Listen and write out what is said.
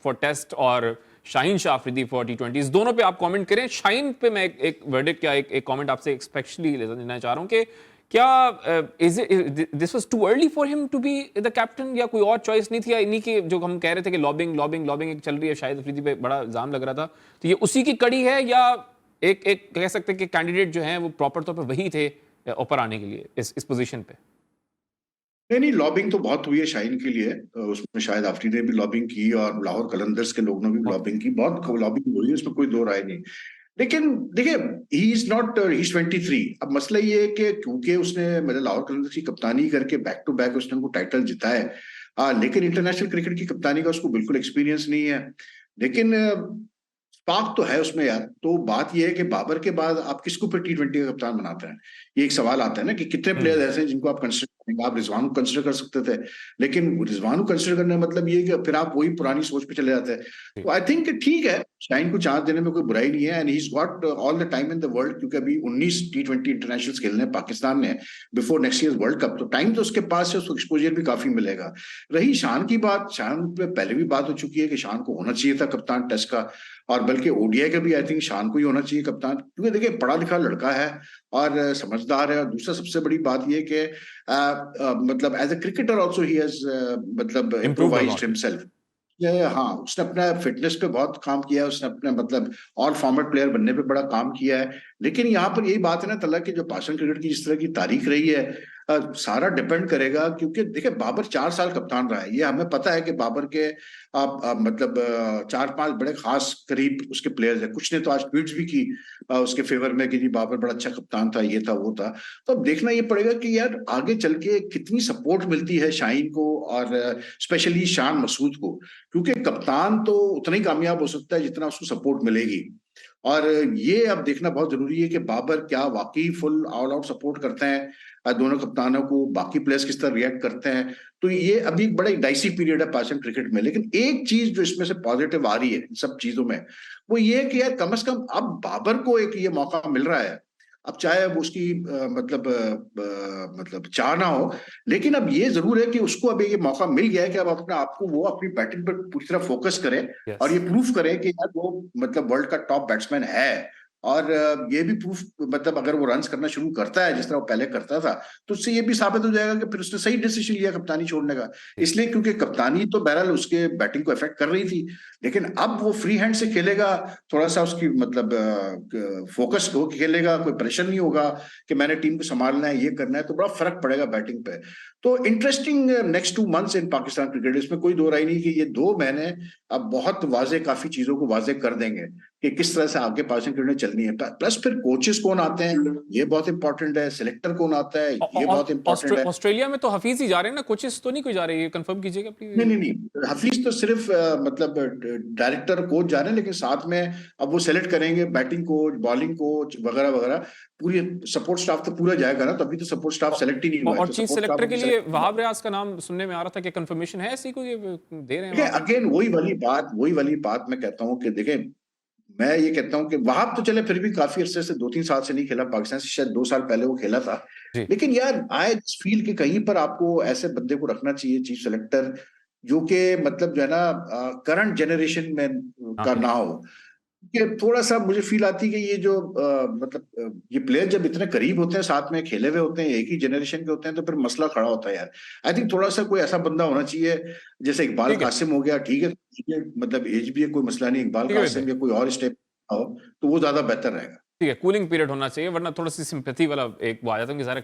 For test और Shaheen Shah Afridi for T20। दोनों पे आप कमेंट करें। शाहीन पे मैं एक वर्डिक्ट या एक कमेंट आपसे स्पेशली लेना चाह रहा हूं कि क्या this was too early for him to be the captain, या कोई और चॉइस नहीं थी, या इन्हीं के जो हम कह रहे थे कि लॉबिंग एक चल रही है, शाहिद अफरीदी पे बड़ा इल्जाम लग रहा था, तो ये उसी की कड़ी है, या एक एक कह सकते हैं कि कैंडिडेट जो हैं वो प्रॉपर तौर पर वही थे ऊपर आने के लिए इस पोजीशन पे? नहीं, लॉबिंग तो बहुत हुई है शाहीन के लिए। उसमें शायद आफरीदी ने भी लॉबिंग की और लाहौर कलंदर्स के लोगों ने भी लॉबिंग की, बहुत लॉबिंग हुई है, उसमें कोई दो राय नहीं। लेकिन देखिए, he is not, he is 23। अब मसला ये है कि क्योंकि उसने मतलब लाहौर कलंदर्स की कप्तानी करके बैक टू बैक उसने उनको टाइटल जिताया है, लेकिन इंटरनेशनल क्रिकेट की कप्तानी का उसको बिल्कुल एक्सपीरियंस नहीं है। लेकिन स्पार्क तो है उसमें यार। तो बात यह है कि बाबर के बाद आप किसको फिर T20 का कप्तान बनाते हैं? ये एक सवाल आता है ना कि कितने प्लेयर्स ऐसे हैं जिनको आप कंसिडर करेंगे। आप रिजवान को कंसिडर कर सकते थे, लेकिन रिजवान को कंसिडर करने का मतलब ये कि फिर आप वही पुरानी सोच पे चले जाते हैं। तो आई थिंक ठीक है, शाहीन को चांस देने में कोई बुराई नहीं है, and he is got all the time in the world, क्योंकि अभी 19 T20 इंटरनेशनल खेलने पाकिस्तान ने before next year world cup, तो टाइम तो उसके पास है, उसको एक्सपोजर भी काफी मिलेगा। रही शान की बात, शान पे पहले भी बात हो चुकी है कि शान को होना चाहिए था कप्तान टेस्ट का, और बल्कि ओडीआई का भी आई थिंक शान को ही होना चाहिए कप्तान, क्योंकि देखिए पढ़ा लिखा लड़का है और समझदार है। और दूसरा सबसे बड़ी बात यह कि मतलब as a cricketer also he has मतलब इम्प्रोवाइज्ड हिमसेल्फ। हाँ, उसने अपना फिटनेस पे बहुत काम किया है, उसने अपने मतलब ऑल फॉर्मेट प्लेयर बनने पे बड़ा काम किया है। लेकिन यहाँ पर यही बात है ना तला की, जो पाकिस्तान क्रिकेट की जिस तरह की तारीख रही है, सारा डिपेंड करेगा, क्योंकि देखिए बाबर 4 साल कप्तान रहा है, ये हमें पता है कि बाबर के मतलब 4-5 बड़े खास करीब उसके प्लेयर्स हैं, कुछ ने तो आज ट्वीट्स भी की उसके फेवर में कि जी बाबर बड़ा अच्छा कप्तान था, ये था वो था। तो अब देखना ये पड़ेगा कि यार आगे चल के कितनी सपोर्ट मिलती है शाहीन को और स्पेशली शान मसूद को, क्योंकि कप्तान तो उतना ही कामयाब हो सकता है जितना उसको सपोर्ट मिलेगी। और ये अब देखना बहुत जरूरी है कि बाबर क्या वाकई फुल ऑल आउट सपोर्ट करते हैं दोनों कप्तानों को, बाकी प्लेयर्स किस तरह रिएक्ट करते हैं। तो ये अभी एक बड़ा डाइसी पीरियड है पाकिस्तान क्रिकेट में। लेकिन एक चीज जो इसमें से पॉजिटिव आ रही है इन सब चीजों में, वो ये है कि यार कम से कम अब बाबर को एक ये मौका मिल रहा है। अब चाहे वो उसकी मतलब चाह ना हो, लेकिन अब ये जरूर है कि उसको अब ये मौका मिल गया है कि अब अपना आपको वो अपनी बैटिंग पर पूरी तरह फोकस करे और यस। ये प्रूफ करे कि यार वो मतलब वर्ल्ड का टॉप बैट्समैन है। और ये भी प्रूफ मतलब अगर वो रन्स करना शुरू करता है जिस तरह वो पहले करता था, तो उससे ये भी साबित हो जाएगा कि फिर उसने सही डिसीजन लिया कप्तानी छोड़ने का। इसलिए क्योंकि कप्तानी तो बहरहाल उसके बैटिंग को इफेक्ट कर रही थी, लेकिन अब वो फ्री हैंड से खेलेगा, थोड़ा सा उसकी मतलब फोकस हो खेलेगा, कोई प्रेशर नहीं होगा कि मैंने टीम को संभालना है, ये करना है, तो बड़ा फर्क पड़ेगा बैटिंग पे। तो interesting next 2 months in Pakistan cricket, इसमें कोई दो राय नहीं कि ये 2 महीने अब बहुत वाजे काफी चीजों को वाजे कर देंगे कि किस तरह से आगे पाकिस्तान क्रिकेट चलनी है। प्लस फिर कोचेस कौन आते हैं ये बहुत इंपॉर्टेंट है, सिलेक्टर कौन आता है ये बहुत इंपॉर्टेंट है। ऑस्ट्रेलिया में तो हफीज ही जा रहे हैं ना, कोचेस तो नहीं कोई जा रहे, ये कंफर्म कीजिएगा नहीं प्लीज। नहीं नहीं, हफीज तो सिर्फ मतलब डायरेक्टर कोच जा रहे हैं, लेकिन साथ में अब वो सेलेक्ट करेंगे बैटिंग कोच, बॉलिंग कोच वगैरह वगैरह, पूरी सपोर्ट स्टाफ तो पूरा जाएगा ना। तो अभी तो सपोर्ट स्टाफ सेलेक्ट ही नहीं हुआ है, और तो चीफ सपोर्ट स्टाफ सेलेक्टर के अभी लिए सेलेक्ट। वहाब रियाज का नाम सुनने में आ रहा था कि कंफर्मेशन है, ऐसी कोई दे रहे हैं देखिए वहां पे? अगेन वही वाली बात मैं कहता हूँ कि देखिए, मैं ये कहता हूँ कि वहाब तो चले फिर भी काफी अरसे से 2-3 साल से नहीं खेला पाकिस्तान से, शायद 2 साल पहले वो खेला था। जी। लेकिन यार आई फील कि कहीं पर आपको ऐसे बंदे को रखना चाहिए चीफ सेलेक्टर, जो कि मतलब जो है ना करंट जनरेशन में का हाँ। ना हो। कि थोड़ा सा मुझे फील आती है कि ये जो मतलब ये प्लेयर जब इतने करीब होते हैं, साथ में खेले हुए होते हैं, एक ही जनरेशन के होते हैं, तो फिर मसला खड़ा होता है यार। आई थिंक थोड़ा सा कोई ऐसा बंदा होना चाहिए, जैसे इकबाल ठीक है, कासिम हो गया, ठीक है, मतलब एज भी है, कोई मसला नहीं, इकबाल ठीक है भाई। कासिम या कोई और स्टेप हो तो वो ज्यादा बेहतर रहेगा। ठीक है, कूलिंग पीरियड होना चाहिए, वरना थोड़ा सी सिंपैथी वाला एक वो आ जाता है कि सारे